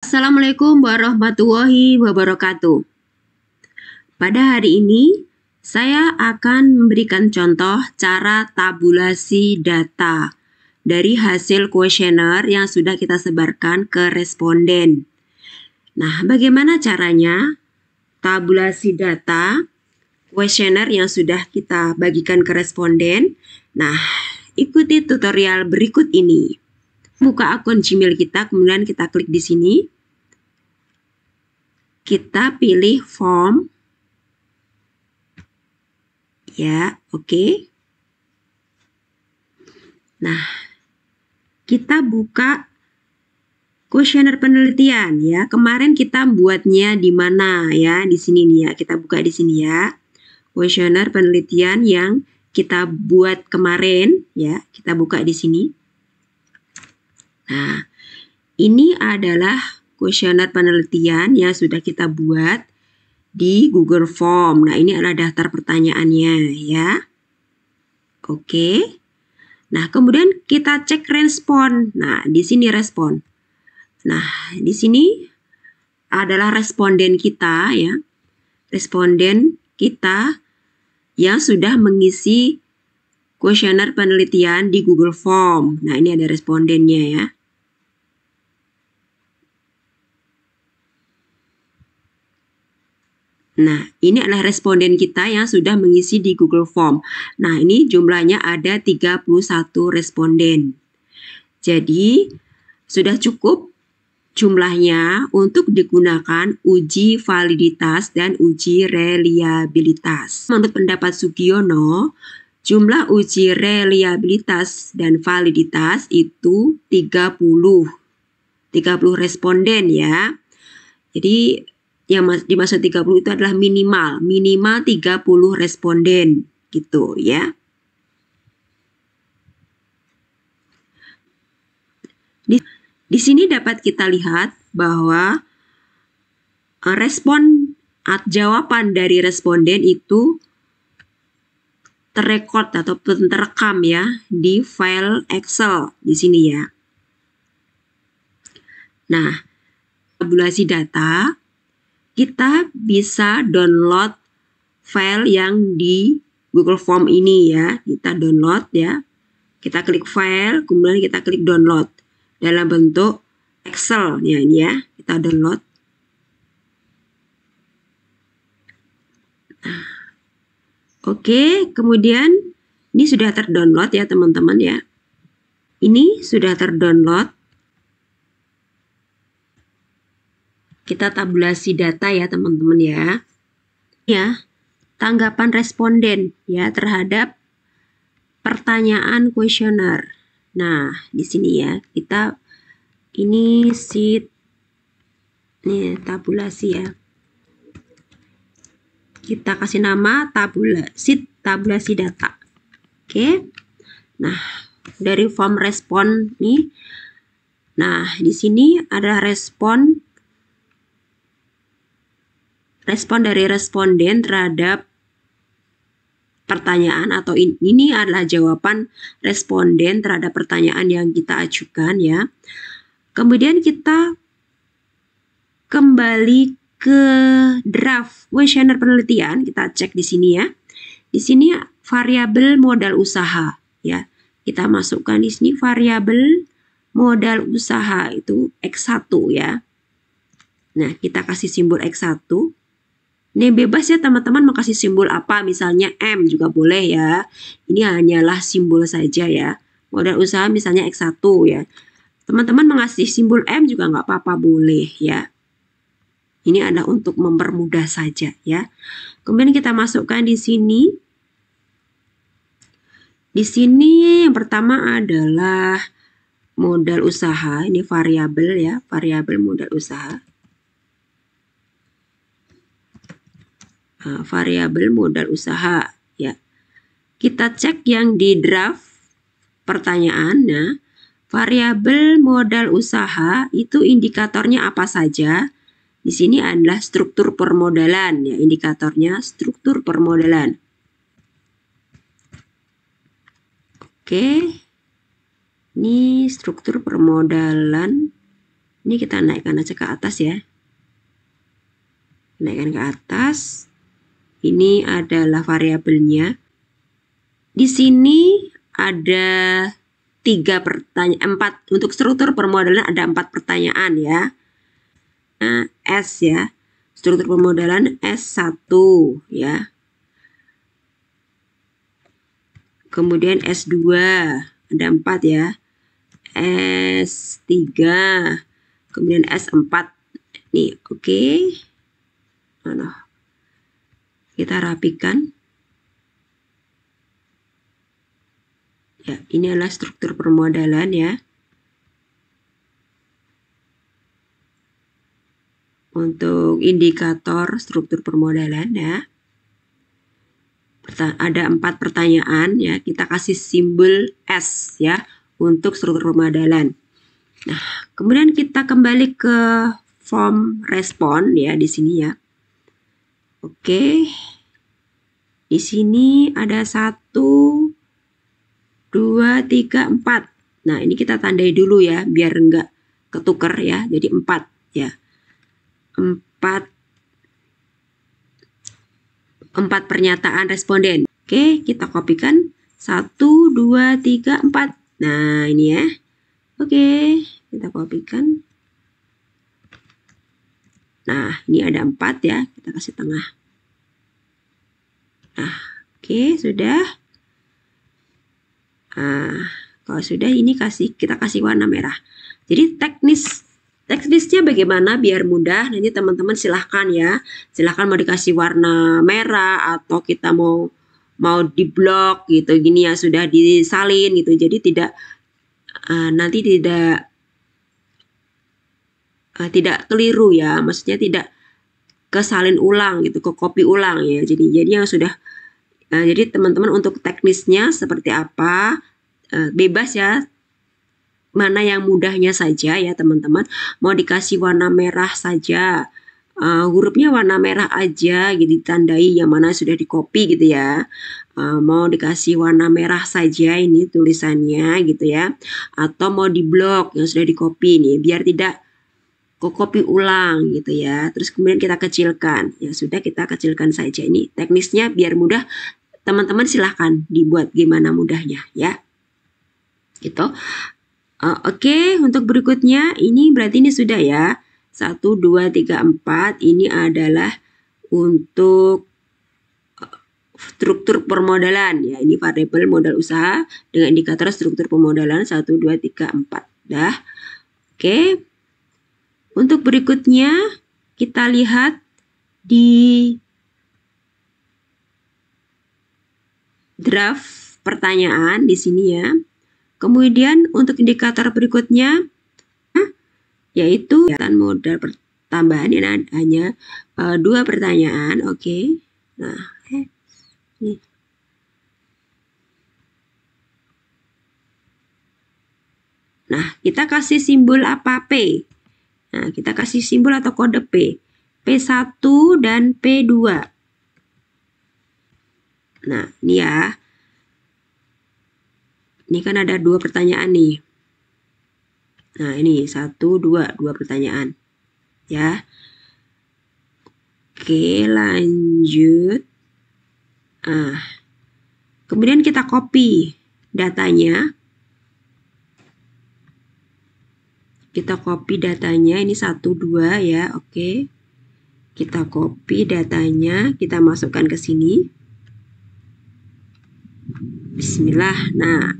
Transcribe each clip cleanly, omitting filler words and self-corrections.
Assalamualaikum warahmatullahi wabarakatuh. Pada hari ini, saya akan memberikan contoh cara tabulasi data dari hasil kuesioner yang sudah kita sebarkan ke responden. Nah, bagaimana caranya tabulasi data kuesioner yang sudah kita bagikan ke responden? Nah, ikuti tutorial berikut ini. Buka akun Gmail kita, kemudian kita klik di sini. Kita pilih form. Ya, oke. Nah, kita buka kuesioner penelitian ya. Kemarin kita buatnya di mana ya? Di sini nih ya. Kita buka di sini ya. Kuesioner penelitian yang kita buat kemarin ya. Kita buka di sini. Nah, ini adalah kuesioner penelitian yang sudah kita buat di Google Form. Nah, ini adalah daftar pertanyaannya ya. Oke. Nah, kemudian kita cek respon. Nah, di sini respon. Nah, di sini adalah responden kita ya. Responden kita yang sudah mengisi kuesioner penelitian di Google Form. Nah, ini ada respondennya ya. Nah, ini adalah responden kita yang sudah mengisi di Google Form. Nah, ini jumlahnya ada 31 responden. Jadi, sudah cukup jumlahnya untuk digunakan uji validitas dan uji reliabilitas. Menurut pendapat Sugiono, jumlah uji reliabilitas dan validitas itu 30 responden ya. Jadi, yang dimaksud 30 itu adalah minimal 30 responden gitu ya. Di sini dapat kita lihat bahwa respon atau jawaban dari responden itu terrekod atau terekam ya di file Excel di sini ya. Nah, tabulasi data kita bisa download file yang di Google Form ini ya. Kita download ya. Kita klik file, kemudian kita klik download dalam bentuk Excel ya ini ya. Kita download. Nah, oke, kemudian ini sudah terdownload ya teman-teman ya. Ini sudah terdownload. Kita tabulasi data ya teman-teman ya. Ya, tanggapan responden ya terhadap pertanyaan kuesioner. Nah, di sini ya, kita ini sheet nih tabulasi ya. Kita kasih nama sheet tabulasi data. Oke. Nah, dari form respon nih. Nah, di sini ada respon dari responden terhadap pertanyaan atau ini adalah jawaban responden terhadap pertanyaan yang kita ajukan ya. Kemudian kita kembali ke draft kuesioner penelitian, kita cek di sini ya. Di sini variabel modal usaha ya. Kita masukkan di sini variabel modal usaha itu X1 ya. Nah, kita kasih simbol X1. Ini bebas ya teman-teman mau kasih simbol apa, misalnya M juga boleh ya. Ini hanyalah simbol saja ya. Modal usaha misalnya X1 ya. Teman-teman mengasih simbol M juga nggak apa-apa, boleh ya. Ini adalah untuk mempermudah saja ya. Kemudian kita masukkan di sini. Di sini yang pertama adalah modal usaha. Ini variabel ya, variabel modal usaha. Variabel modal usaha ya. Kita cek yang di draft pertanyaan. Nah, variabel modal usaha itu indikatornya apa saja? Di sini adalah struktur permodalan ya, indikatornya struktur permodalan. Oke. Ini struktur permodalan. Ini kita naikkan aja ke atas ya. Naikkan ke atas. Ini adalah variabelnya. Di sini ada 4 untuk struktur permodalan ada 4 pertanyaan ya. Nah, S ya. Struktur permodalan S1 ya. Kemudian S2 ada 4 ya. S3, kemudian S4. Nih, oke. Nah, kita rapikan. Ya, ini adalah struktur permodalan ya. Untuk indikator struktur permodalan ya. Ada 4 pertanyaan ya. Kita kasih simbol S ya untuk struktur permodalan. Nah, kemudian kita kembali ke form respon ya di sini ya. Oke. Di sini ada 1, 2, 3, 4. Nah, ini kita tandai dulu ya biar enggak ketuker ya. Jadi 4 ya. 4 pernyataan responden. Oke, kita kopikan 1, 2, 3, 4. Nah, ini ya. Oke, kita kopikan. Nah, ini ada 4 ya. Kita kasih tengah. Nah, oke, sudah. Nah, kalau sudah ini kita kasih warna merah. Jadi teknisnya bagaimana biar mudah? Nanti teman-teman silahkan ya. Silahkan mau dikasih warna merah atau kita mau diblok gitu. Gini ya sudah disalin gitu. Jadi nanti tidak keliru ya. Maksudnya tidak kesalin ulang gitu, ke copy ulang ya. Jadi yang sudah jadi teman-teman untuk teknisnya seperti apa bebas ya. Mana yang mudahnya saja ya teman-teman. Mau dikasih warna merah saja, hurufnya warna merah aja gitu, ditandai yang mana sudah di copy gitu ya. Mau dikasih warna merah saja ini tulisannya gitu ya. Atau mau di blok yang sudah di copy nih biar tidak copy ulang gitu ya. Terus kemudian kita kecilkan. Ya sudah, kita kecilkan saja. Ini teknisnya biar mudah. Teman-teman silahkan dibuat gimana mudahnya ya. Gitu. Oke, untuk berikutnya ini berarti ini sudah ya. 1, 2, 3, 4 ini adalah untuk struktur permodalan ya. Ini variabel modal usaha dengan indikator struktur permodalan 1, 2, 3, 4. Dah. Oke. Untuk berikutnya kita lihat di draft pertanyaan di sini ya. Kemudian untuk indikator berikutnya yaitu modal tambahan ini hanya 2 pertanyaan. Oke. Nah, ini. Nah, kita kasih simbol apa? P. Nah, kita kasih simbol atau kode P. P1 dan P2. Nah, ini ya. Ini kan ada 2 pertanyaan nih. Nah, ini 1, 2 pertanyaan. Ya. Oke, lanjut. Kemudian kita copy datanya. Kita copy datanya, ini 1, 2 ya, oke. Kita copy datanya, kita masukkan ke sini. Bismillah, nah,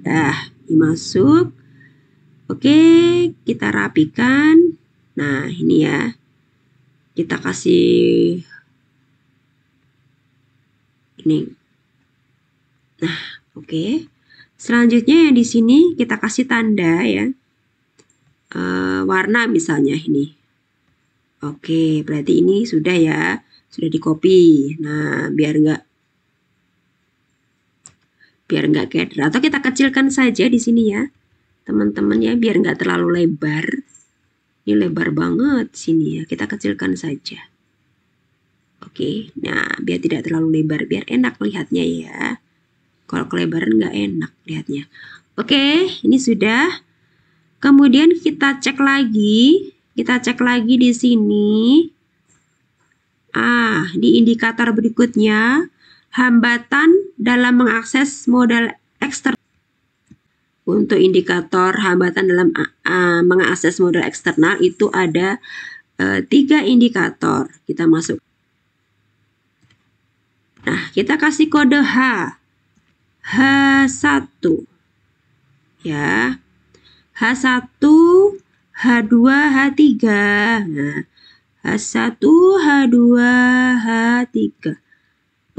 ini masuk. Oke, kita rapikan. Nah, ini ya. Kita kasih ini. Nah, oke. Selanjutnya yang di sini kita kasih tanda ya. Warna misalnya ini. Oke, berarti ini sudah ya. Sudah di copy. Nah, biar enggak keder. Atau kita kecilkan saja di sini ya. Teman-teman ya, biar enggak terlalu lebar. Ini lebar banget sini ya. Kita kecilkan saja. Oke, nah biar tidak terlalu lebar, biar enak lihatnya ya. Kalau kelebaran nggak enak lihatnya. Oke, ini sudah. Kemudian kita cek lagi. Kita cek lagi di sini. Di indikator berikutnya, hambatan dalam mengakses modal eksternal. Untuk indikator hambatan dalam mengakses modal eksternal itu ada 3 indikator. Kita masuk. Nah, kita kasih kode H. H1. Ya. H1, H2, H3. Nah, H1, H2, H3.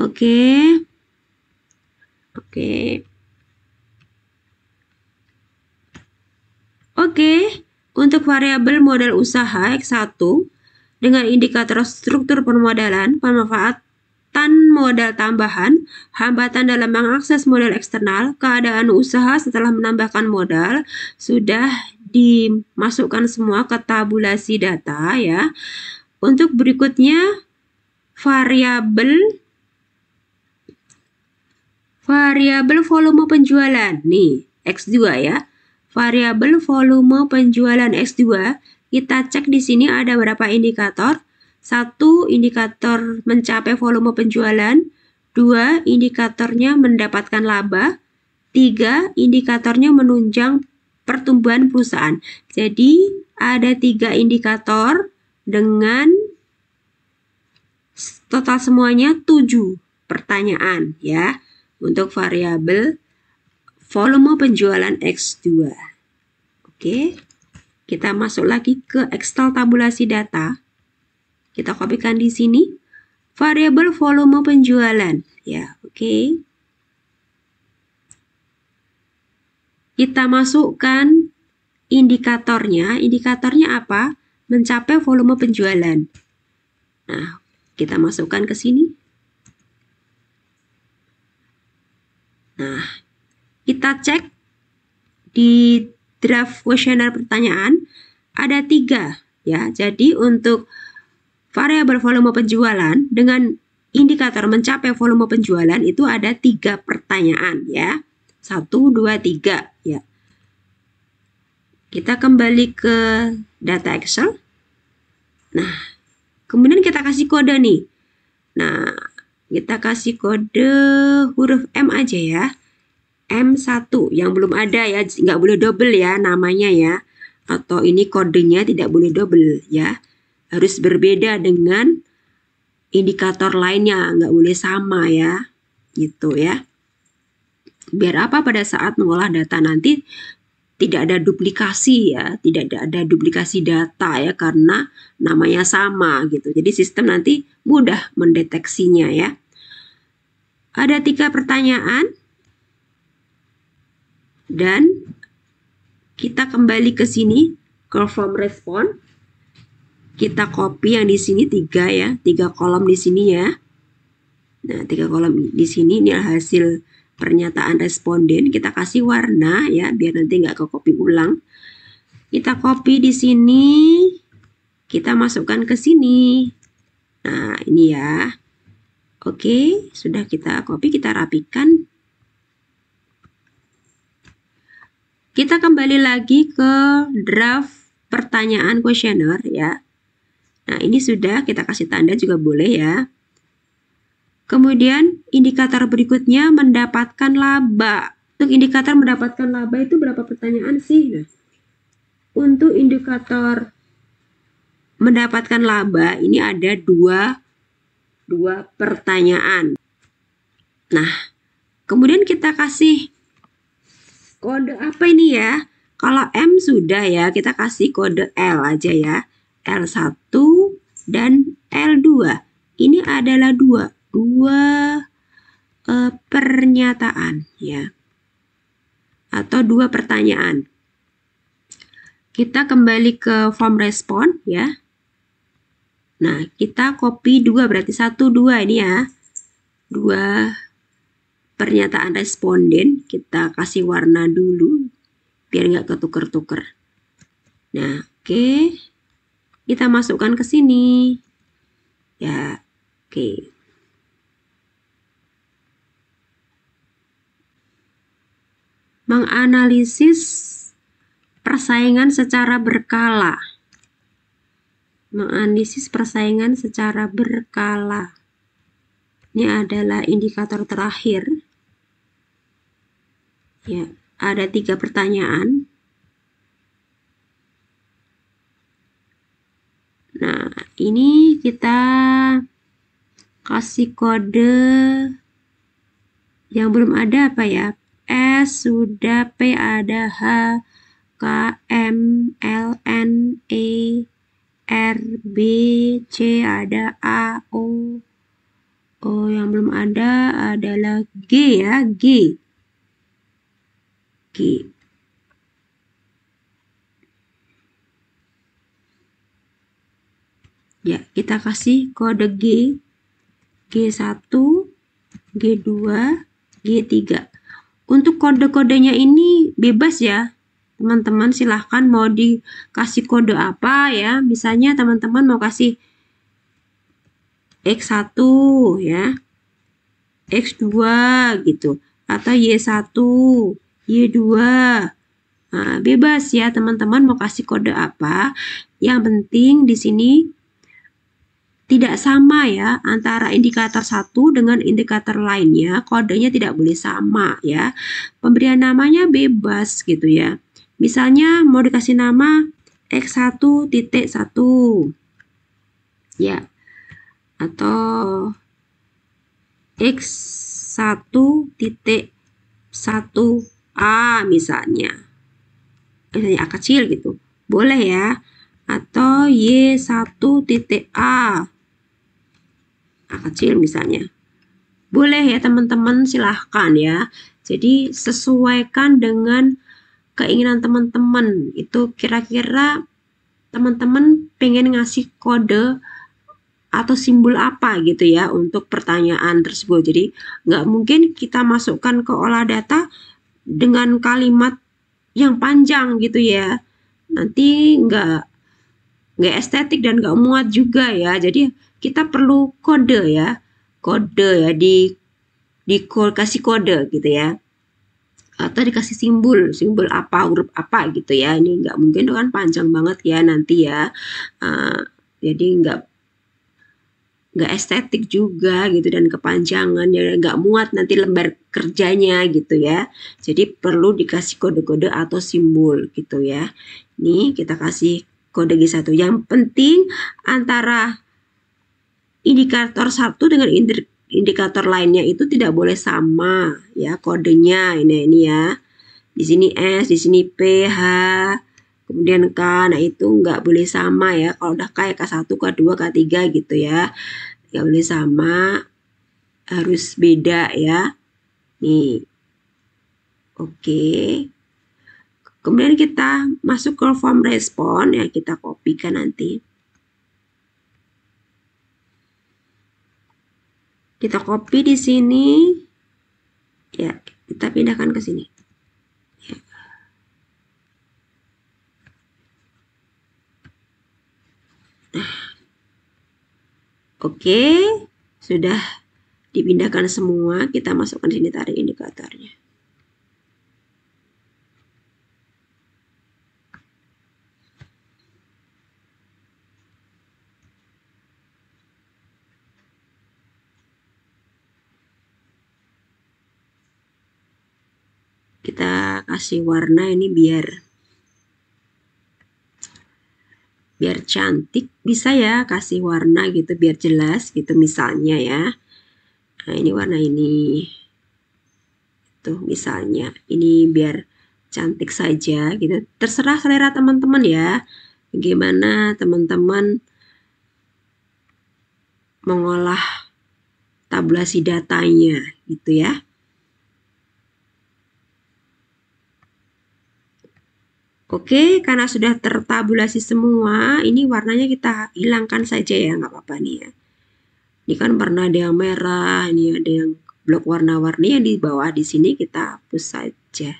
Oke. Untuk variabel modal usaha X1 dengan indikator struktur permodalan, pemanfaatan modal tambahan, hambatan dalam mengakses modal eksternal, keadaan usaha setelah menambahkan modal sudah dimasukkan semua ke tabulasi data ya. Untuk berikutnya variabel volume penjualan. Nih, X2 ya. Variabel volume penjualan X2, kita cek di sini ada berapa indikator? 1, indikator mencapai volume penjualan. 2, indikatornya mendapatkan laba. 3, indikatornya menunjang pertumbuhan perusahaan. Jadi, ada 3 indikator dengan total semuanya 7 pertanyaan ya untuk variabel volume penjualan X2. Oke. Kita masuk lagi ke Excel tabulasi data. Kita kopikan di sini variabel volume penjualan ya. Oke. Kita masukkan indikatornya. Indikatornya apa? Mencapai volume penjualan. Nah, kita masukkan ke sini. Nah, kita cek di draft kuesioner pertanyaan ada 3 ya. Jadi untuk variabel volume penjualan dengan indikator mencapai volume penjualan itu ada 3 pertanyaan ya. 1, 2, 3 ya. Kita kembali ke data Excel. Nah, kemudian kita kasih kode nih. Nah, kita kasih kode huruf M aja ya. M1 yang belum ada ya, nggak boleh double ya namanya ya. Atau ini kodenya tidak boleh double ya. Harus berbeda dengan indikator lainnya, nggak boleh sama ya. Gitu ya. Biar apa pada saat mengolah data nanti tidak ada duplikasi ya, tidak ada duplikasi data ya karena namanya sama gitu. Jadi sistem nanti mudah mendeteksinya ya. Ada 3 pertanyaan. Dan kita kembali ke sini ke form respon. Kita copy yang di sini 3 ya, 3 kolom di sini ya. Nah, 3 kolom di sini ini hasil pernyataan responden. Kita kasih warna ya, biar nanti nggak ke copy ulang. Kita copy di sini, kita masukkan ke sini. Nah, ini ya. Oke, sudah kita copy, kita rapikan. Kita kembali lagi ke draft pertanyaan kuesioner ya. Nah, ini sudah kita kasih tanda juga boleh ya. Kemudian indikator berikutnya mendapatkan laba. Untuk indikator mendapatkan laba itu berapa pertanyaan sih? Nah, untuk indikator mendapatkan laba ini ada 2 pertanyaan. Nah, kemudian kita kasih kode apa ini ya? Kalau M sudah ya, kita kasih kode L aja ya. L1 dan L2. Ini adalah dua pernyataan ya. Atau 2 pertanyaan. Kita kembali ke form respon ya. Nah, kita copy 2 berarti 1, 2 ini ya. 2 pernyataan responden, kita kasih warna dulu biar nggak ketuker-tuker. Nah, oke. Kita masukkan ke sini. Ya, oke. Menganalisis persaingan secara berkala. menganalisis persaingan secara berkala. Ini adalah indikator terakhir. Ya, ada 3 pertanyaan. Nah, ini kita kasih kode yang belum ada apa ya? S sudah, P ada, H, K, M, L, N, E, R, B, C ada, A, O. Oh, yang belum ada adalah G ya, G. G. Ya, kita kasih kode G. G1, G2, G3. Untuk kode-kodenya ini bebas ya. Teman-teman silahkan mau dikasih kode apa ya. Misalnya teman-teman mau kasih X1 ya. X2 gitu. Atau Y1, Y2. Nah, bebas ya teman-teman mau kasih kode apa. Yang penting di sini tidak sama ya antara indikator satu dengan indikator lainnya, kodenya tidak boleh sama ya. Pemberian namanya bebas gitu ya. Misalnya mau dikasih nama X1.1 ya, atau X1.1A misalnya. Misalnya A kecil gitu. Boleh ya. Atau Y1.A. A kecil misalnya. Boleh ya teman-teman, silahkan ya. Jadi sesuaikan dengan keinginan teman-teman. Itu kira-kira teman-teman pengen ngasih kode atau simbol apa gitu ya untuk pertanyaan tersebut. Jadi nggak mungkin kita masukkan ke olah data dengan kalimat yang panjang gitu ya. Nanti nggak estetik dan nggak muat juga ya. Jadi kita perlu kode ya, kasih kode gitu ya, atau dikasih simbol apa, huruf apa gitu ya. Ini nggak mungkin kan panjang banget ya nanti ya. Jadi nggak estetik juga gitu dan kepanjangan ya, nggak muat nanti lembar kerjanya gitu ya. Jadi perlu dikasih kode-kode atau simbol gitu ya. Ini kita kasih kode G1. Yang penting antara indikator satu dengan indikator lainnya itu tidak boleh sama ya kodenya. Ini ya. Di sini S, di sini P, H, kemudian K. Nah, itu nggak boleh sama ya. Kalau udah kayak K1, K2, K3 gitu ya. Nggak boleh sama, harus beda ya. Nih. Oke. Kemudian kita masuk ke form respon ya, kita kopikan nanti. Kita copy di sini. Ya, kita pindahkan ke sini. Ya. Nah. Oke, sudah dipindahkan semua. Kita masukkan di sini tarik indikatornya. Kita kasih warna ini biar cantik, bisa ya kasih warna gitu biar jelas gitu misalnya ya. Nah, ini warna ini. Tuh misalnya, ini biar cantik saja gitu. Terserah selera teman-teman ya. Bagaimana teman-teman mengolah tabulasi datanya gitu ya. Oke, karena sudah tertabulasi semua, ini warnanya kita hilangkan saja ya, nggak apa-apa nih ya. Ini kan pernah ada yang merah, ini ada yang blok warna-warni yang di bawah di sini kita hapus saja.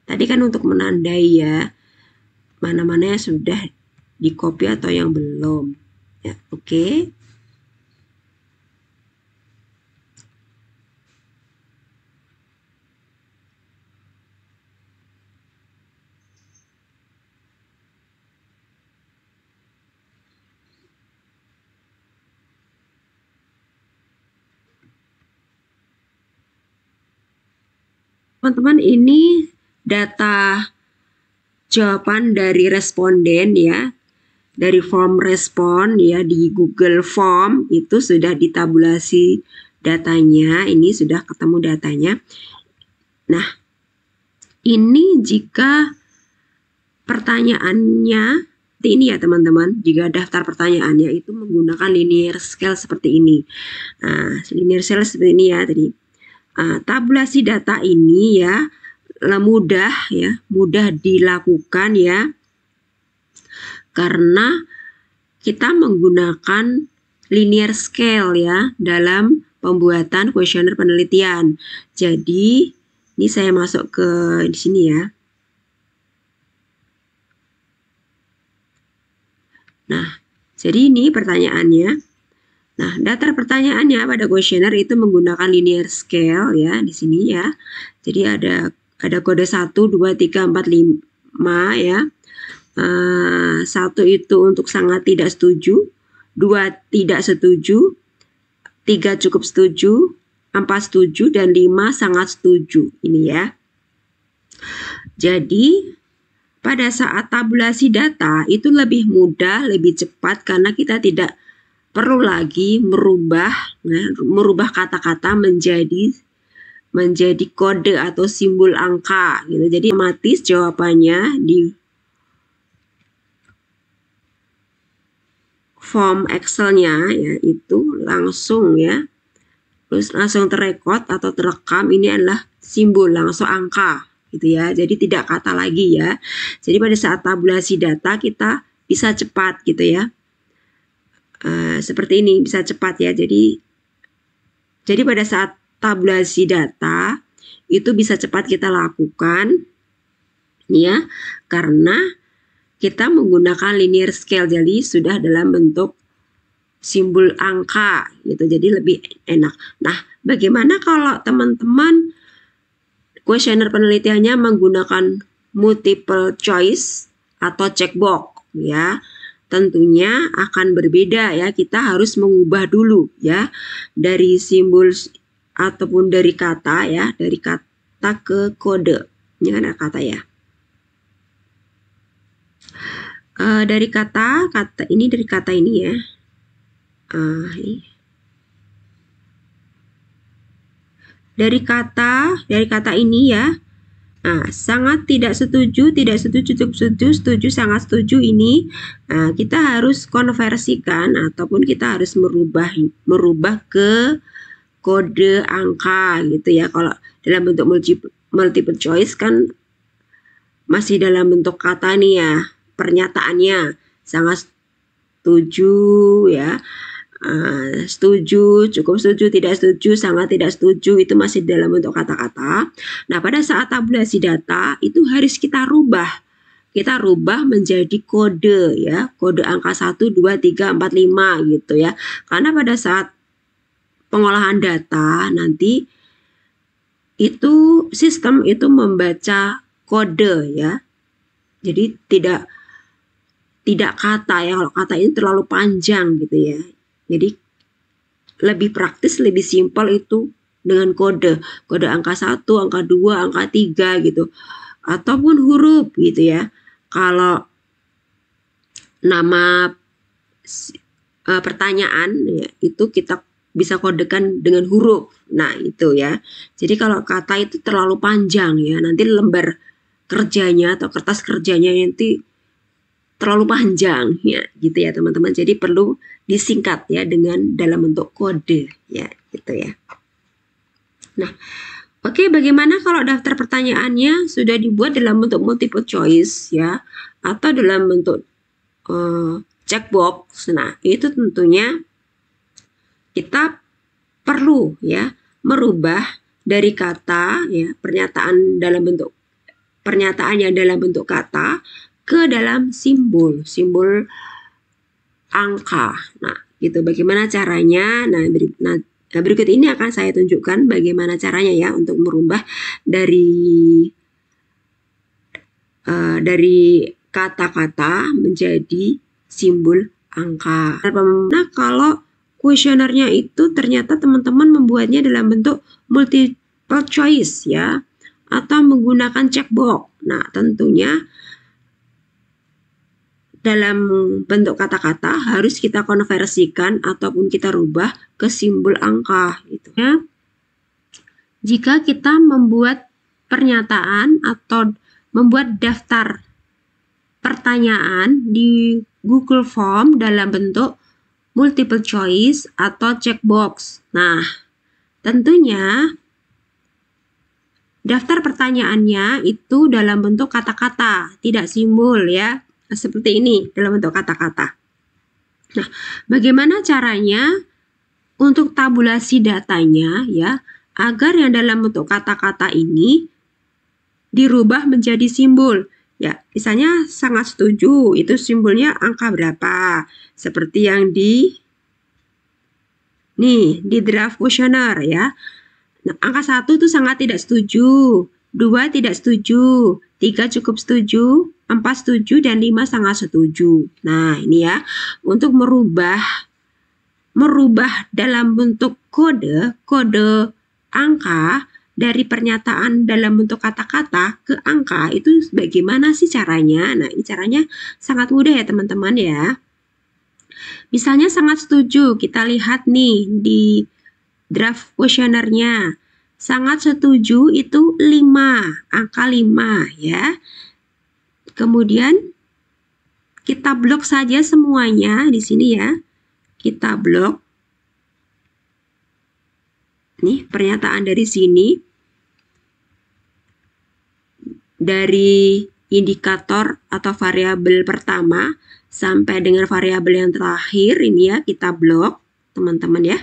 Tadi kan untuk menandai ya, mana-mana yang sudah di copy atau yang belum. Ya, oke. Teman-teman, ini data jawaban dari responden ya, dari form respon ya di Google Form itu sudah ditabulasi datanya, ini sudah ketemu datanya. Nah, ini jika pertanyaannya ini ya teman-teman, jika daftar pertanyaannya itu menggunakan linear scale seperti ini. Nah, linear scale seperti ini ya tadi. Tabulasi data ini ya mudah dilakukan ya, karena kita menggunakan linear scale ya dalam pembuatan kuesioner penelitian. Jadi ini saya masuk ke di sini ya. Nah, jadi ini pertanyaannya. Nah, daftar pertanyaannya pada kuesioner itu menggunakan linear scale ya di sini ya. Jadi ada kode 1, 2, 3, 4, 5 ya. 1 itu untuk sangat tidak setuju, 2 tidak setuju, 3 cukup setuju, 4 setuju, dan 5 sangat setuju. Ini ya. Jadi pada saat tabulasi data itu lebih mudah, lebih cepat karena kita tidak perlu lagi merubah kata-kata menjadi kode atau simbol angka gitu. Jadi otomatis jawabannya di form Excel-nya ya itu langsung ya, terus langsung terekod atau terekam, ini adalah simbol langsung angka gitu ya. Jadi tidak kata lagi ya. Jadi pada saat tabulasi data kita bisa cepat gitu ya. Seperti ini bisa cepat ya. Jadi pada saat tabulasi data itu bisa cepat kita lakukan ya, karena kita menggunakan linear scale, jadi sudah dalam bentuk simbol angka gitu, jadi lebih enak. Nah, bagaimana kalau teman-teman kuesioner penelitiannya menggunakan multiple choice atau checkbox ya? Tentunya akan berbeda ya, kita harus mengubah dulu ya dari simbol ataupun dari kata ya, dari kata ke kode. Ini kan ada kata ya. Dari kata ini dari kata ini ya. Dari kata ini ya. Nah, sangat tidak setuju, cukup setuju, sangat setuju ini kita harus konversikan ataupun kita harus merubah ke kode angka gitu ya. Kalau dalam bentuk multiple choice kan masih dalam bentuk kata nih ya, pernyataannya sangat setuju ya, setuju, cukup setuju, tidak setuju, sangat tidak setuju, itu masih dalam bentuk kata-kata. Nah, pada saat tabulasi data itu harus kita rubah menjadi kode ya, kode angka 1, 2, 3, 4, 5 gitu ya. Karena pada saat pengolahan data nanti itu sistem itu membaca kode ya. Jadi tidak kata ya, kalau kata ini terlalu panjang gitu ya. Jadi lebih praktis, lebih simpel itu dengan kode angka 1, angka 2, angka 3 gitu. Ataupun huruf gitu ya. Kalau nama pertanyaan ya, itu kita bisa kodekan dengan huruf. Nah, itu ya. Jadi kalau kata itu terlalu panjang ya, nanti lembar kerjanya atau kertas kerjanya nanti terlalu panjang ya, gitu ya teman-teman. Jadi perlu disingkat ya dengan dalam bentuk kode ya, gitu ya. Nah, oke, bagaimana kalau daftar pertanyaannya sudah dibuat dalam bentuk multiple choice ya, atau dalam bentuk checkbox. Nah, itu tentunya kita perlu ya merubah dari kata ya, pernyataannya dalam bentuk kata ke dalam simbol angka. Nah, gitu. Bagaimana caranya? Nah, berikut ini akan saya tunjukkan bagaimana caranya ya untuk merubah dari kata-kata menjadi simbol angka. Nah, kalau kuesionernya itu ternyata teman-teman membuatnya dalam bentuk multiple choice ya, atau menggunakan checkbox. Nah, tentunya dalam bentuk kata-kata harus kita konversikan ataupun kita rubah ke simbol angka gitu ya. Jika kita membuat pernyataan atau membuat daftar pertanyaan di Google Form dalam bentuk multiple choice atau checkbox. Nah, tentunya daftar pertanyaannya itu dalam bentuk kata-kata, tidak simbol ya. Seperti ini dalam bentuk kata-kata. Nah, bagaimana caranya untuk tabulasi datanya ya, agar yang dalam bentuk kata-kata ini dirubah menjadi simbol. Ya, misalnya sangat setuju, itu simbolnya angka berapa? Seperti yang di draft kuesioner ya. Nah, angka 1 itu sangat tidak setuju, 2 tidak setuju, 3 cukup setuju, 4 setuju, dan 5 sangat setuju. Nah, ini ya, untuk merubah dalam bentuk kode angka dari pernyataan dalam bentuk kata-kata ke angka itu bagaimana sih caranya? Nah, ini caranya sangat mudah ya teman-teman ya. Misalnya sangat setuju, kita lihat nih di draft kuesionernya. Sangat setuju itu 5, angka 5 ya. Kemudian kita blok saja semuanya di sini ya. Kita blok. Nih pernyataan dari sini. Dari indikator atau variabel pertama sampai dengan variabel yang terakhir ini ya, kita blok teman-teman ya.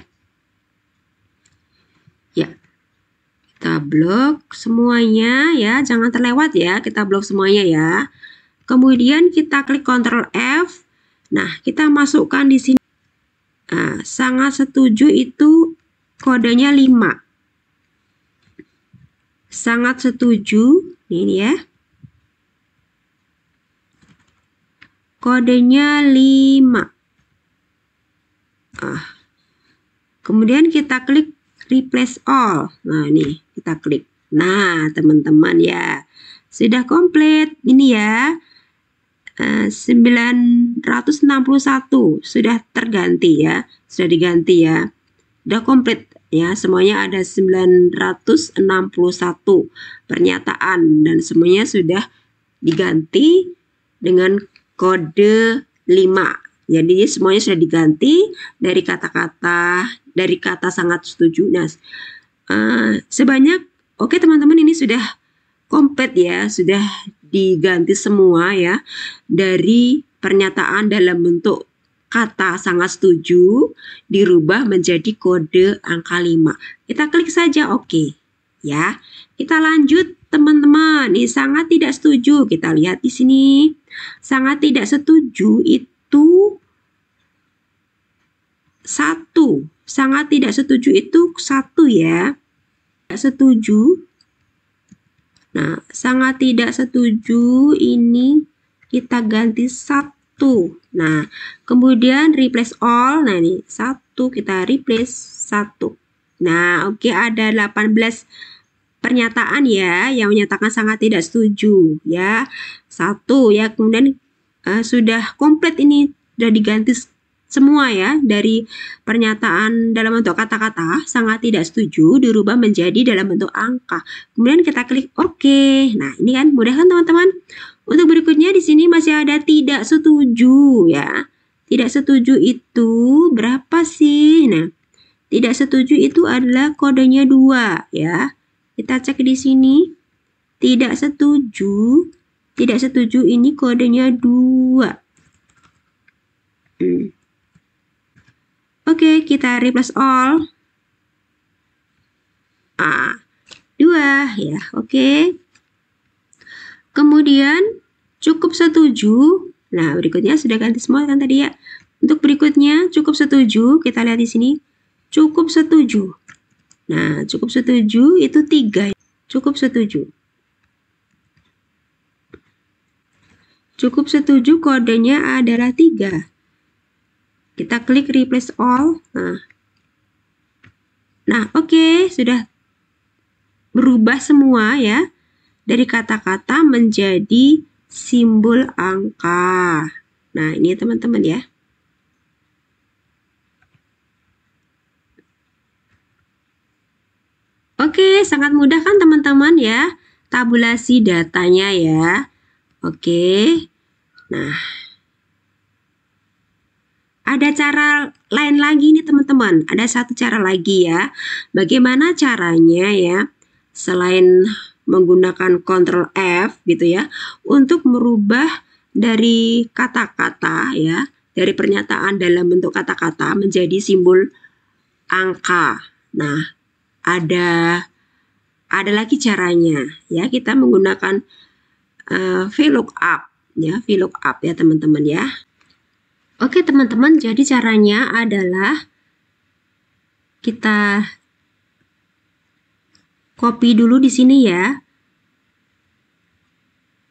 Ya, kita blok semuanya ya, jangan terlewat ya, kita blok semuanya ya. Kemudian kita klik Ctrl F. Nah, kita masukkan di sini. Nah, sangat setuju itu kodenya 5. Sangat setuju, ini ya. Kodenya 5. Kemudian kita klik replace all. Nah, ini kita klik. Nah, teman-teman ya, sudah komplit. Ini ya, 961 sudah terganti ya, sudah diganti ya, sudah komplit ya, semuanya ada 961 pernyataan dan semuanya sudah diganti dengan kode 5. Jadi semuanya sudah diganti dari kata-kata, dari kata sangat setuju. Nah, sebanyak, oke teman-teman, ini sudah komplit ya, sudah diganti semua ya, dari pernyataan dalam bentuk kata sangat setuju dirubah menjadi kode angka 5. Kita klik saja oke ya. Kita lanjut teman-teman. Ini sangat tidak setuju. Kita lihat di sini. Sangat tidak setuju itu 1. Sangat tidak setuju itu 1 ya. Tidak setuju. Nah, sangat tidak setuju ini kita ganti 1. Nah, kemudian replace all. Nah, ini 1 kita replace 1. Nah, oke, ada 18 pernyataan ya yang menyatakan sangat tidak setuju ya. 1 ya. Kemudian sudah komplit, ini sudah diganti semua ya, dari pernyataan dalam bentuk kata-kata sangat tidak setuju dirubah menjadi dalam bentuk angka. Kemudian kita klik oke. Nah, ini kan mudah kan teman-teman? Untuk berikutnya di sini masih ada tidak setuju ya. Tidak setuju itu berapa sih? Nah, tidak setuju itu adalah kodenya 2 ya. Kita cek di sini. Tidak setuju. Tidak setuju ini kodenya 2. Oke, kita replace all. 2 ya, oke. Kemudian cukup setuju. Nah, berikutnya sudah ganti semua kan tadi ya. Untuk berikutnya cukup setuju, kita lihat di sini. Cukup setuju. Nah, cukup setuju itu 3. Cukup setuju. Cukup setuju kodenya adalah 3. Kita klik replace all. Nah, oke, sudah berubah semua ya. dari kata-kata menjadi simbol angka. Nah, ini teman-teman ya. Oke, sangat mudah kan teman-teman ya, tabulasi datanya ya. Oke, nah ada cara lain lagi nih teman-teman, ada satu cara lagi ya. Bagaimana caranya ya, selain menggunakan Ctrl F gitu ya, untuk merubah dari kata-kata ya, dari pernyataan dalam bentuk kata-kata menjadi simbol angka. Nah, ada lagi caranya ya, kita menggunakan VLOOKUP ya, VLOOKUP ya teman-teman ya. Oke teman-teman, jadi caranya adalah kita copy dulu di sini ya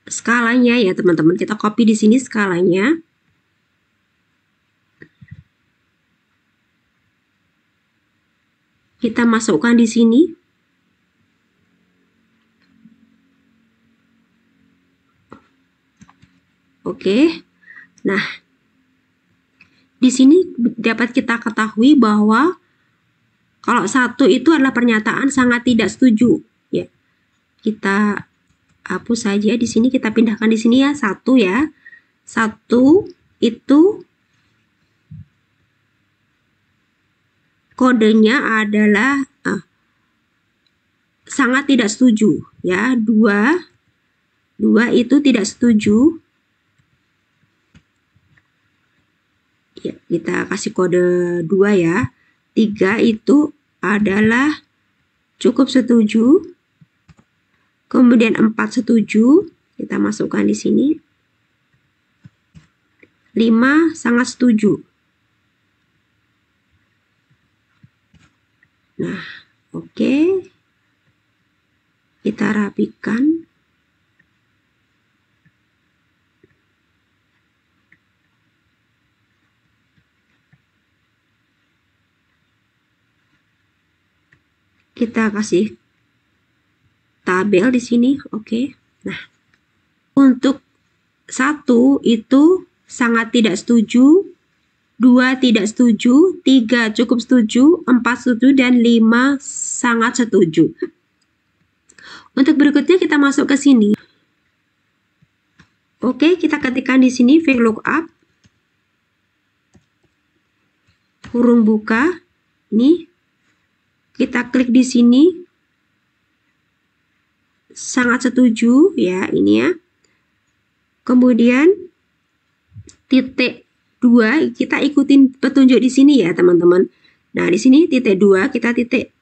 skalanya ya teman-teman, kita copy di sini skalanya. Kita masukkan di sini. Oke. Nah, di sini dapat kita ketahui bahwa kalau satu itu adalah pernyataan sangat tidak setuju ya. Kita hapus saja di sini, kita pindahkan di sini ya, satu ya. Satu itu kodenya adalah sangat tidak setuju ya. Dua itu tidak setuju ya, kita kasih kode 2 ya. 3 itu adalah cukup setuju, kemudian 4 setuju, kita masukkan di sini. 5 sangat setuju. Nah, oke. Kita rapikan. Kita kasih tabel di sini, oke. Nah, untuk 1 itu sangat tidak setuju, 2 tidak setuju, 3 cukup setuju, 4 setuju, dan 5 sangat setuju. Untuk berikutnya kita masuk ke sini. Oke, kita ketikkan di sini VLOOKUP kurung buka. Ini kita klik di sini. Sangat setuju ya, ini ya. Kemudian titik 2, kita ikutin petunjuk di sini ya, teman-teman. Nah, di sini titik 2, kita titik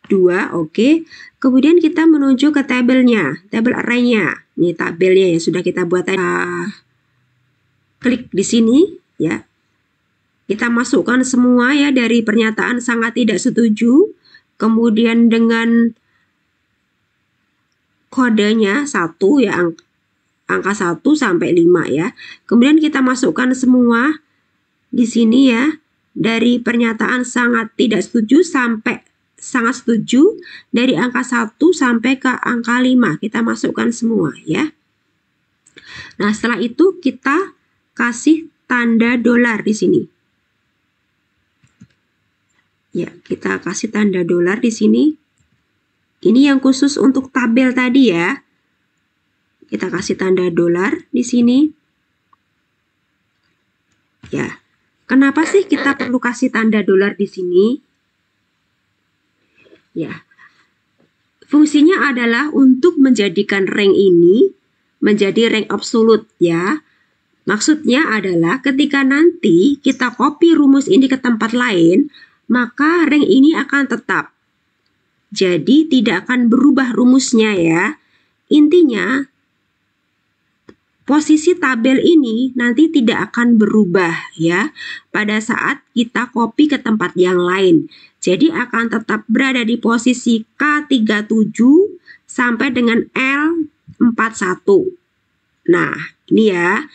2, oke. Kemudian kita menuju ke tabelnya, tabel array-nya. Ini tabelnya yang sudah kita buat tadi. Klik di sini ya. Kita masukkan semua ya, dari pernyataan sangat tidak setuju, kemudian dengan kodenya 1 ya, angka 1 sampai 5 ya. Kemudian kita masukkan semua di sini ya, dari pernyataan sangat tidak setuju sampai sangat setuju, dari angka 1 sampai ke angka 5. Kita masukkan semua ya. Nah, setelah itu kita kasih tanda dolar di sini. Ya, kita kasih tanda dolar di sini. Ini yang khusus untuk tabel tadi ya. Kita kasih tanda dolar di sini. Ya. Kenapa sih kita perlu kasih tanda dolar di sini? Ya. Fungsinya adalah untuk menjadikan rank ini menjadi rank absolut ya. Maksudnya adalah ketika nanti kita copy rumus ini ke tempat lain, maka rank ini akan tetap. Jadi tidak akan berubah rumusnya ya. Intinya posisi tabel ini nanti tidak akan berubah ya pada saat kita copy ke tempat yang lain. Jadi akan tetap berada di posisi K37 sampai dengan L41. Nah, ini ya.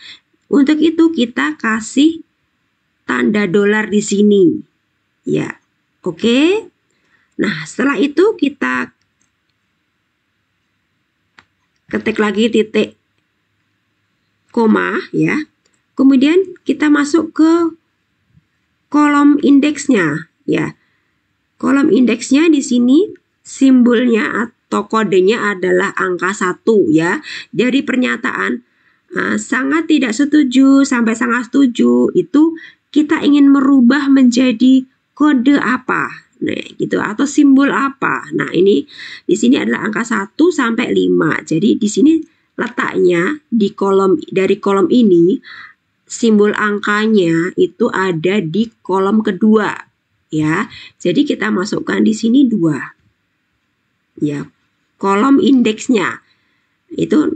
Untuk itu kita kasih tanda dolar di sini. Ya. Oke. Nah, setelah itu kita ketik lagi titik koma ya. Kemudian kita masuk ke kolom indeksnya ya. Kolom indeksnya di sini simbolnya atau kodenya adalah angka 1 ya. Dari pernyataan sangat tidak setuju sampai sangat setuju itu kita ingin merubah menjadi kode apa. Nah, gitu atau simbol apa. Nah, ini di sini adalah angka 1 sampai 5. Jadi di sini letaknya di dari kolom ini simbol angkanya itu ada di kolom kedua ya. Jadi kita masukkan di sini 2. Ya. Kolom indeksnya itu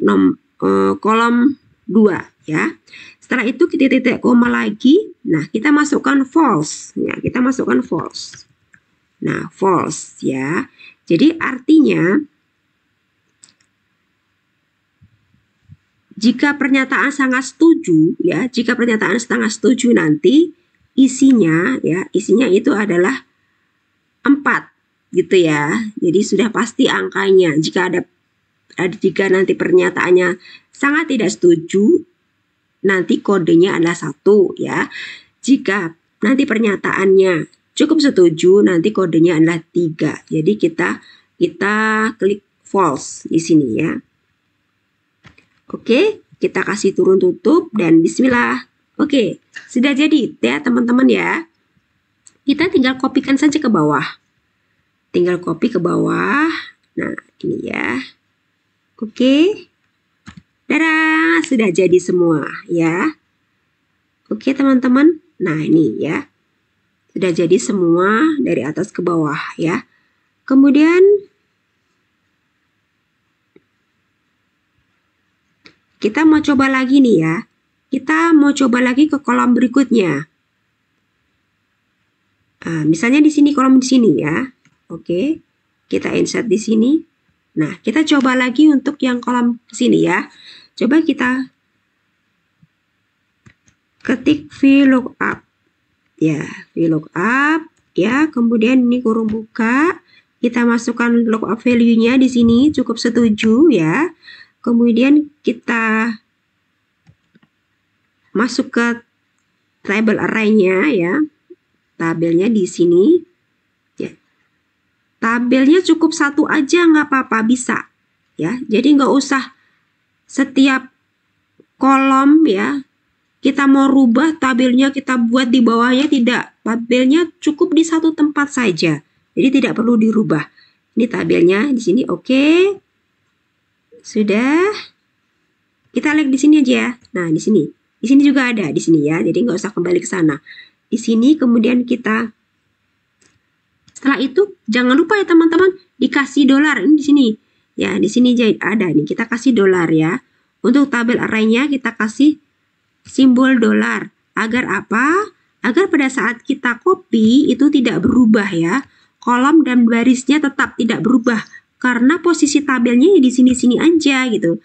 kolom 2 ya. Setelah itu kita titik koma lagi. Nah, kita masukkan false. Ya, kita masukkan false. Nah, false ya. Jadi artinya jika pernyataan sangat setuju ya, jika pernyataan sangat setuju nanti isinya itu adalah 4 gitu ya. Jadi sudah pasti angkanya. Jika nanti pernyataannya sangat tidak setuju, nanti kodenya adalah 1 ya. Jika nanti pernyataannya cukup setuju, nanti kodenya adalah 3. Jadi kita klik false di sini ya. Oke, kita kasih turun tutup dan bismillah. Oke, sudah jadi ya teman-teman ya. Kita tinggal kopikan saja ke bawah. Tinggal copy ke bawah. Nah, ini ya. Oke. Dadah, sudah jadi semua ya. Oke teman-teman. Nah, ini ya. Sudah jadi semua dari atas ke bawah ya. Kemudian kita mau coba lagi nih ya. Kita mau coba lagi ke kolom berikutnya. Nah, misalnya di sini kolom di sini ya. Oke. Kita insert di sini. Nah, kita coba lagi untuk yang kolom sini ya. Coba kita ketik VLOOKUP. Ya, VLOOKUP ya. Kemudian ini kurung buka. Kita masukkan lookup value-nya di sini cukup setuju ya. Kemudian kita masuk ke table array-nya ya. Tabelnya di sini. Ya. Tabelnya cukup 1 aja nggak apa-apa, bisa. Ya, jadi nggak usah setiap kolom ya. Kita mau rubah tabelnya, kita buat di bawahnya, tidak. Tabelnya cukup di satu tempat saja. Jadi tidak perlu dirubah. Ini tabelnya di sini, oke. Sudah. Kita lihat di sini aja ya. Nah, di sini. Di sini juga ada di sini ya. Jadi nggak usah kembali ke sana. Di sini kemudian kita setelah itu jangan lupa ya teman-teman dikasih dolar ini di sini. Ya, di sini ada nih. Kita kasih dolar ya. Untuk tabel array-nya kita kasih simbol dolar. Agar apa? Agar pada saat kita copy itu tidak berubah ya. Kolom dan barisnya tetap tidak berubah karena posisi tabelnya di sini-sini aja gitu.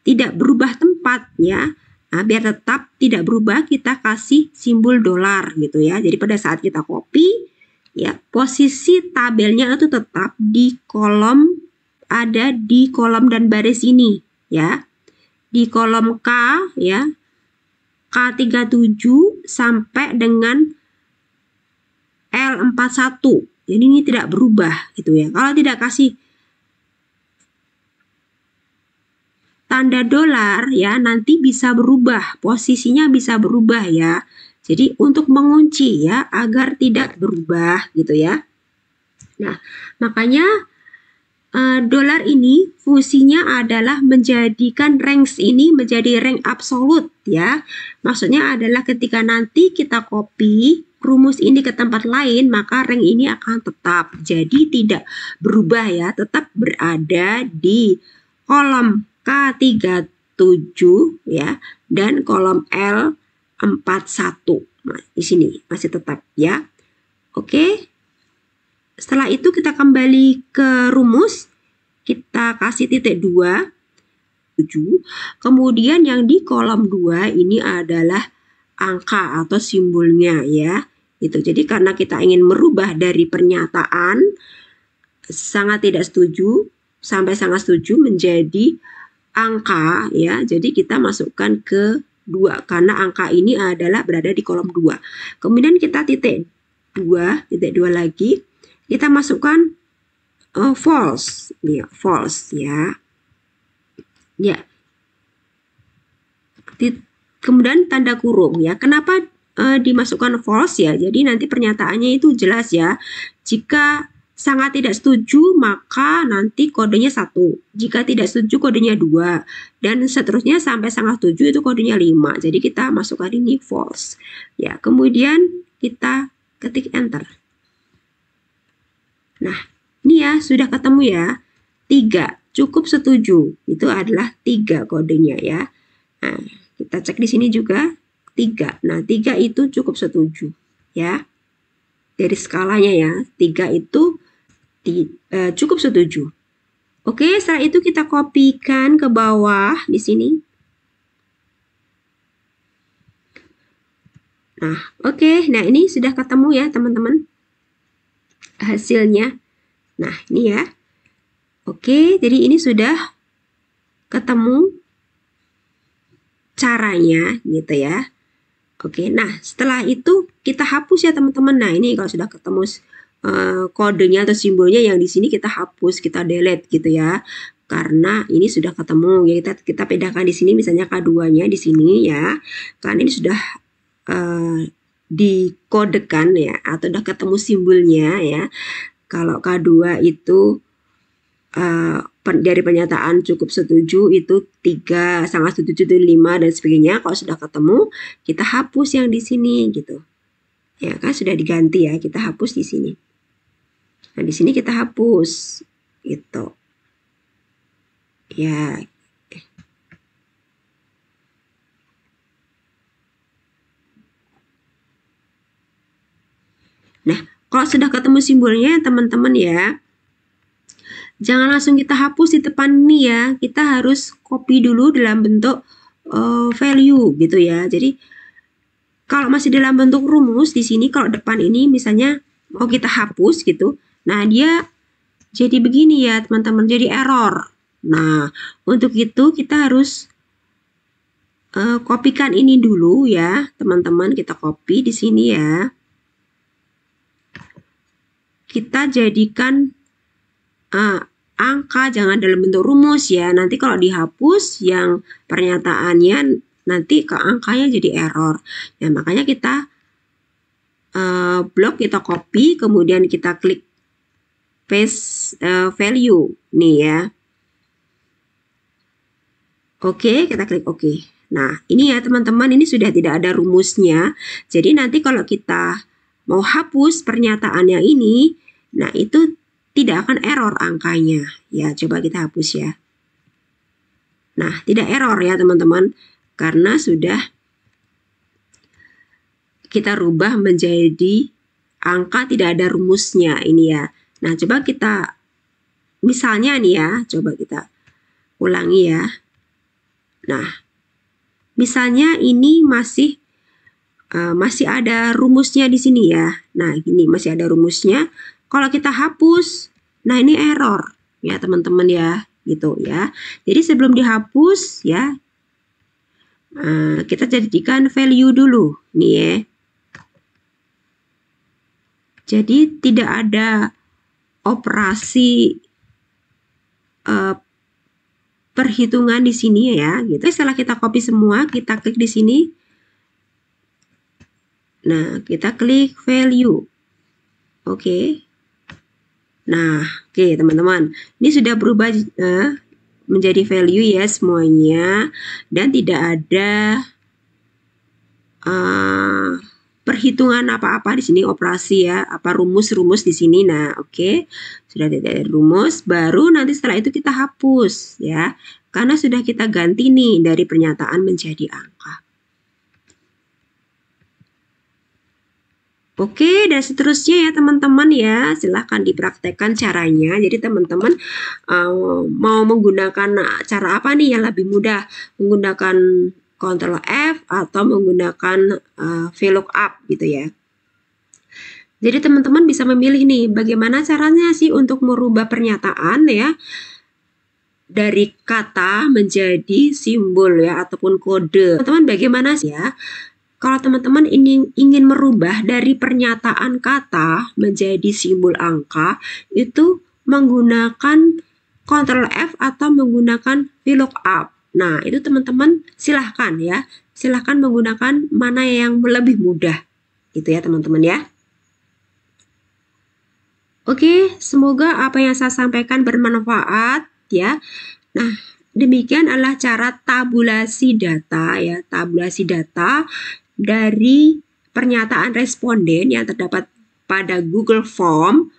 Tidak berubah tempat ya. Nah, biar tetap tidak berubah kita kasih simbol dolar gitu ya. Jadi pada saat kita copy ya, posisi tabelnya itu tetap di kolom, ada di kolom dan baris ini ya. Di kolom K ya. K37 sampai dengan L41. Jadi ini tidak berubah gitu ya. Kalau tidak kasih tanda dolar ya, nanti bisa berubah, posisinya bisa berubah ya. Jadi untuk mengunci ya agar tidak berubah gitu ya. Nah, makanya dolar ini fungsinya adalah menjadikan range ini menjadi rank absolut ya. Maksudnya adalah ketika nanti kita copy rumus ini ke tempat lain, maka rank ini akan tetap. Jadi tidak berubah ya, tetap berada di kolom K37 ya dan kolom L41. Nah, di sini masih tetap ya. Oke. Setelah itu kita kembali ke rumus. Kita kasih titik 2 7. Kemudian yang di kolom 2 ini adalah angka atau simbolnya ya. Gitu. Jadi karena kita ingin merubah dari pernyataan sangat tidak setuju sampai sangat setuju menjadi angka ya, jadi kita masukkan ke 2 karena angka ini adalah berada di kolom 2. Kemudian kita titik 2 lagi, kita masukkan false ya, false ya. Ya. Kemudian tanda kurung ya. Kenapa dimasukkan false ya? Jadi nanti pernyataannya itu jelas ya. Jika sangat tidak setuju, maka nanti kodenya 1. Jika tidak setuju, kodenya 2. Dan seterusnya sampai sangat setuju itu kodenya 5. Jadi kita masukkan ini false. Ya, kemudian kita ketik enter. Nah, ini ya sudah ketemu ya. 3, cukup setuju. Itu adalah 3 kodenya ya. Nah, kita cek di sini juga 3. Nah, 3 itu cukup setuju ya. Dari skalanya ya, 3 itu cukup setuju. Oke, setelah itu kita kopikan ke bawah di sini. Nah, oke. Nah, ini sudah ketemu ya, teman-teman. Hasilnya. Nah, ini ya. Oke, jadi ini sudah ketemu caranya gitu ya. Oke, nah setelah itu kita hapus ya teman-teman. Nah, ini kalau sudah ketemu kodenya atau simbolnya yang di sini kita hapus, kita delete gitu ya. Karena ini sudah ketemu ya, kita bedakan di sini misalnya K2-nya di sini ya. Karena ini sudah dikodekan ya atau sudah ketemu simbolnya ya. Kalau K2 itu dari pernyataan cukup setuju itu 3, sangat setuju itu 5 dan sebagainya. Kalau sudah ketemu, kita hapus yang di sini gitu. Ya kan sudah diganti ya, kita hapus di sini. Nah, di sini kita hapus gitu. Ya. Nah, kalau sudah ketemu simbolnya teman-teman ya, jangan langsung kita hapus di depan ini ya. Kita harus copy dulu dalam bentuk value gitu ya. Jadi kalau masih dalam bentuk rumus di sini, kalau depan ini misalnya mau kita hapus gitu. Nah, dia jadi begini ya, teman-teman, jadi error. Nah, untuk itu kita harus kopikan ini dulu ya, teman-teman. Kita copy di sini ya. Kita jadikan angka, jangan dalam bentuk rumus ya. Nanti kalau dihapus yang pernyataannya nanti ke angkanya jadi error. Nah, makanya kita blok, kita copy, kemudian kita klik paste value nih ya. Oke, kita klik oke. Nah, ini ya teman-teman, ini sudah tidak ada rumusnya. Jadi nanti kalau kita mau hapus pernyataan yang ini, nah itu tidak akan error angkanya. Ya, coba kita hapus ya. Nah, tidak error ya teman-teman, karena sudah kita rubah menjadi angka tidak ada rumusnya ini ya. Nah, coba kita misalnya nih ya, coba kita ulangi ya. Nah, misalnya ini masih ada rumusnya di sini ya. Nah, ini masih ada rumusnya. Kalau kita hapus, nah ini error ya teman-teman ya, gitu ya. Jadi sebelum dihapus ya, kita jadikan value dulu nih ya. Jadi tidak ada operasi perhitungan di sini ya, gitu. Setelah kita copy semua, kita klik di sini. Nah, kita klik value. Oke. Nah, oke teman-teman. Ini sudah berubah menjadi value ya semuanya, dan tidak ada perhitungan apa-apa di sini, operasi ya, apa rumus-rumus di sini. Nah, oke. Sudah tidak ada rumus, baru nanti setelah itu kita hapus ya. Karena sudah kita ganti nih dari pernyataan menjadi angka. Oke, dan seterusnya ya teman-teman ya, silahkan dipraktekkan caranya. Jadi teman-teman mau menggunakan cara apa nih yang lebih mudah? Menggunakan Ctrl F atau menggunakan VLOOKUP gitu ya. Jadi teman-teman bisa memilih nih bagaimana caranya sih untuk merubah pernyataan ya. dari kata menjadi simbol ya ataupun kode. Teman-teman bagaimana sih ya? Kalau teman-teman ingin merubah dari pernyataan kata menjadi simbol angka, itu menggunakan Ctrl F atau menggunakan VLOOKUP. Nah, itu teman-teman silahkan ya. Silahkan menggunakan mana yang lebih mudah. Gitu ya teman-teman ya. Oke, semoga apa yang saya sampaikan bermanfaat ya. Nah, demikian adalah cara tabulasi data ya, tabulasi data dari pernyataan responden yang terdapat pada Google Form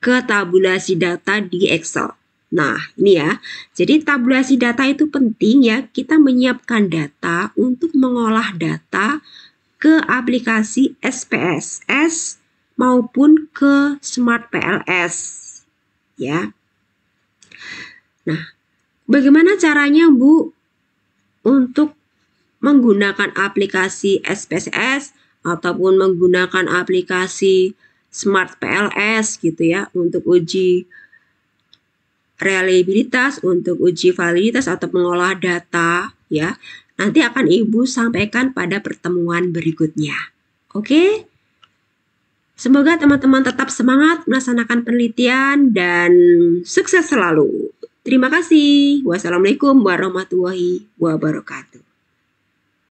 ke tabulasi data di Excel. Nah, ini ya. Jadi tabulasi data itu penting ya, kita menyiapkan data untuk mengolah data ke aplikasi SPSS maupun ke Smart PLS ya. Nah, bagaimana caranya Bu untuk menggunakan aplikasi SPSS ataupun menggunakan aplikasi Smart PLS gitu ya untuk uji reliabilitas, untuk uji validitas atau mengolah data ya. Nanti akan Ibu sampaikan pada pertemuan berikutnya. Oke? Semoga teman-teman tetap semangat melaksanakan penelitian dan sukses selalu. Terima kasih. Wassalamualaikum warahmatullahi wabarakatuh.